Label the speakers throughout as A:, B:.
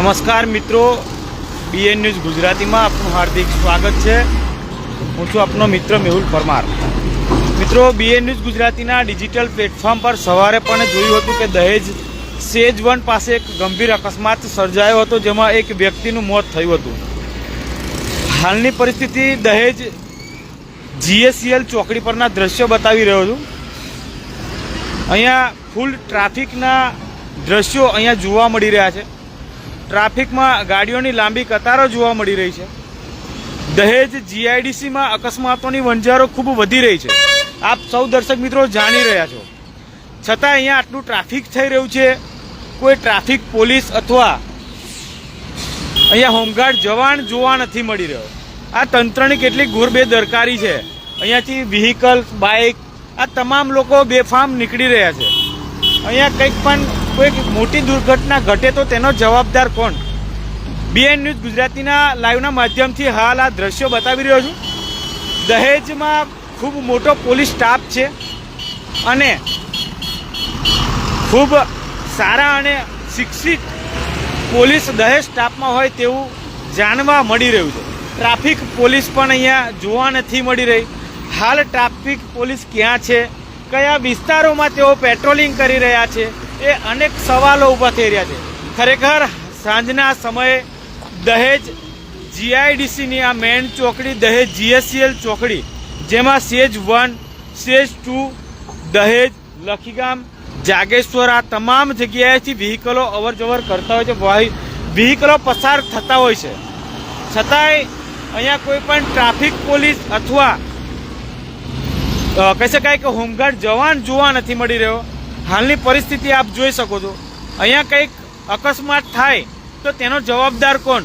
A: નમસ્કાર મિત્રો, BN news ગુજરાતીમાં આપનું હાર્દિક સ્વાગત છે। હું છું આપનો મિત્ર મેહુલ પરમાર। મિત્રો, બીએન ન્યૂઝ ગુજરાતીના ડિજિટલ પ્લેટફોર્મ પર સવારે પણ જોયું હતું કે દહેજ સેજ 1 પાસે એક ગંભીર અકસ્માત સર્જાયો હતો, જેમાં એક વ્યક્તિનું મોત થયું હતું। હાલની પરિસ્થિતિ દહેજ જીએસસીએલ ચોકડી પરના દ્રશ્યો બતાવી રહ્યો છું। અહીંયા ફૂલ ટ્રાફિકના દ્રશ્યો અહીંયા જોવા મળી રહ્યા છે। ટ્રાફિકમાં ગાડીઓની લાંબી કતારો જોવા મળી રહી છે। દહેજ જીઆઈડીસીમાં અકસ્માતોની વંજારો ખૂબ વધી રહી છે, આપ સૌ દર્શક મિત્રો જાણી રહ્યા છો। છતાં અહીંયા આટલું ટ્રાફિક થઈ રહ્યું છે, કોઈ ટ્રાફિક પોલીસ અથવા અહીંયા હોમગાર્ડ જવાન જોવા નથી મળી રહ્યો। આ તંત્રની કેટલી ઘોર બેદરકારી છે। અહીંયાથી વ્હીકલ્સ, બાઇક, આ તમામ લોકો બેફામ નીકળી રહ્યા છે। અહીંયા કંઈક પણ કોઈ મોટી દુર્ઘટના ઘટે તો તેનો જવાબદાર કોણ? બીએન ન્યૂઝ ગુજરાતીના લાઈવના માધ્યમથી હાલ આ દ્રશ્યો બતાવી રહ્યો છું। દહેજમાં ખૂબ મોટો પોલીસ સ્ટાફ છે અને ખૂબ સારા અને શિક્ષિત પોલીસ દહેજ સ્ટાફમાં હોય તેવું જાણવા મળી રહ્યું છે। ટ્રાફિક પોલીસ પણ અહીંયા જોવા નથી મળી રહી। હાલ ટ્રાફિક પોલીસ ક્યાં છે, કયા વિસ્તારોમાં તેઓ પેટ્રોલિંગ કરી રહ્યા છે, એ અનેક સવાલો ઊભા થઈ રહ્યા છે। ખરેખર સાંજના સમયે દહેજ જીઆઈડીસીની આ મેઇન ચોકડી દહેજ જીએસસીએલ ચોકડી, જેમાં સેજ 1, સેજ 2, દહેજ, લખીગામ, જાગેશ્વર, આ તમામ જગ્યાએથી વ્હીકલો અવર જવર કરતા હોય છે, વ્હીકલો પસાર થતા હોય છે। છતાંય અહીંયા કોઈ પણ ટ્રાફિક પોલીસ અથવા કહી શકાય કે હોમગાર્ડ જવાન જોવા નથી મળી રહ્યો। હાલની પરિસ્થિતિ આપ જોઈ શકો છો। અહીંયા કંઈક અકસ્માત થાય તો તેનો જવાબદાર કોણ?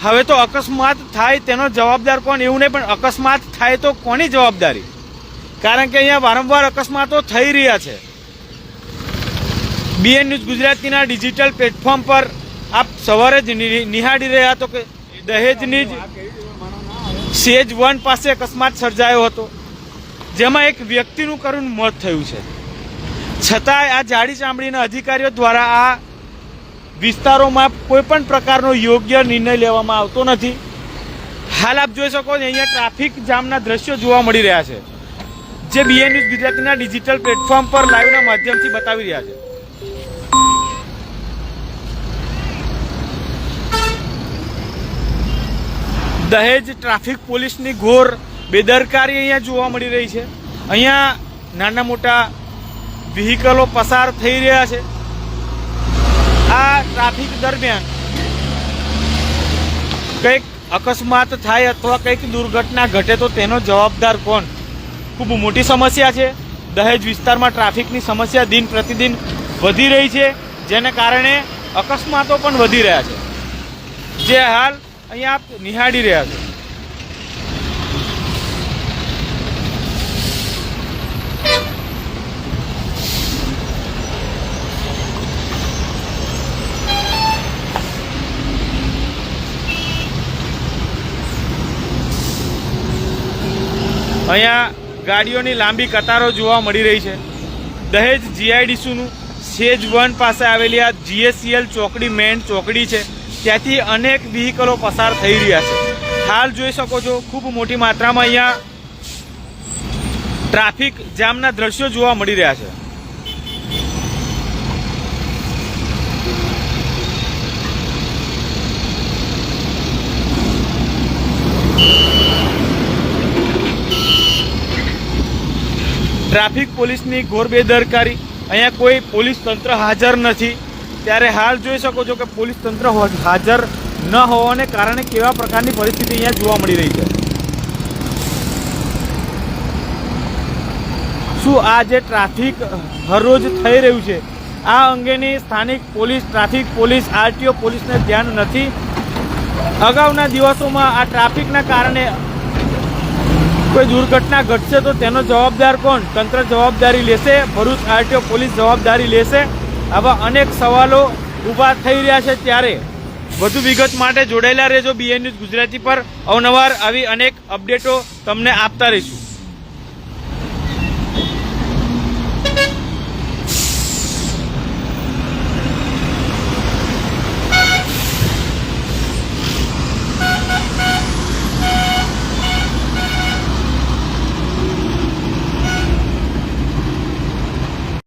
A: હવે તો અકસ્માત થાય તેનો જવાબદાર કોણ એવું નહીં, પણ અકસ્માત થાય તો કોની જવાબદારી? કારણ કે અહીંયા વારંવાર અકસ્માતો થઈ રહ્યા છે। બીએન ન્યૂઝ ગુજરાતીના ડિજિટલ પ્લેટફોર્મ પર આપ સવારે જ નિહાળી રહ્યા હતો કે દહેજની જ સેજ 1 પાસે અકસ્માત સર્જાયો હતો, જેમાં એક વ્યક્તિનું કરુણ મોત થયું છે। છતાંય આ જાડી ચામડીના અધિકારીઓ દ્વારા આ વિસ્તારોમાં કોઈ પણ પ્રકારનો યોગ્ય નિર્ણય લેવામાં આવતો નથી। હાલ આપ જોઈ શકો છો અહીંયા ટ્રાફિક જામના દ્રશ્યો જોવા મળી રહ્યા છે, જે બીએન ન્યૂઝ ગુજરાતીના ડિજિટલ પ્લેટફોર્મ પર લાઈવના માધ્યમથી બતાવી રહ્યા છે। દહેજ ટ્રાફિક પોલીસની ઘોર બેદરકારી અહીંયા જોવા મળી રહી છે। અહીંયા નાના મોટા વ્હીકલો પસાર થઈ રહ્યા છે। આ ટ્રાફિક દરમિયાન કંઈક અકસ્માત થાય અથવા કંઈક દુર્ઘટના ઘટે તો તેનો જવાબદાર કોણ? ખૂબ મોટી સમસ્યા છે। દહેજ વિસ્તારમાં ટ્રાફિકની સમસ્યા દિન પ્રતિદિન વધી રહી છે, જેને કારણે અકસ્માતો પણ વધી રહ્યા છે, જે હાલ અહીંયા આપ નિહાળી રહ્યા છો। અહીંયા ગાડીઓની લાંબી કતારો જોવા મળી રહી છે। દહેજ જીઆઈડીસીનું સેજ 1 પાસે આવેલી આ જીએસસીએલ ચોકડી મેઇન ચોકડી છે, ત્યાંથી અનેક વ્હીકલો પસાર થઈ રહ્યા છે। હાલ જોઈ શકો છો ખૂબ મોટી માત્રામાં અહીંયા ટ્રાફિક જામના દ્રશ્યો જોવા મળી રહ્યા છે। ટ્રાફિક પોલીસની ઘોર બેદરકારી, અહીંયા કોઈ પોલીસ તંત્ર હાજર નથી, ત્યારે હાલ જોઈ શકો છો કે પોલીસ તંત્ર હાજર ન હોવાને કારણે કેવા પ્રકારની પરિસ્થિતિ અહીંયા જોવા મળી રહી છે। શું આ જે ટ્રાફિક હરરોજ થઈ રહ્યું છે, આ અંગેની સ્થાનિક પોલીસ, ટ્રાફિક પોલીસ, આરટીઓ પોલીસને ધ્યાન નથી? અગાઉના દિવસોમાં આ ટ્રાફિકના કારણે કોઈ દુર્ઘટના ઘટશે તો તેનો જવાબદાર કોણ? તંત્ર જવાબદારી લેશે? ભરૂચ આરટીઓ પોલીસ જવાબદારી લેશે? આવા અનેક સવાલો ઊભા થઈ રહ્યા છે। ત્યારે વધુ વિગત માટે જોડાયેલા રહેજો બીએન ન્યૂઝ ગુજરાતી પર। અવનવાર આવી અનેક અપડેટો તમને આપતા રહીશું।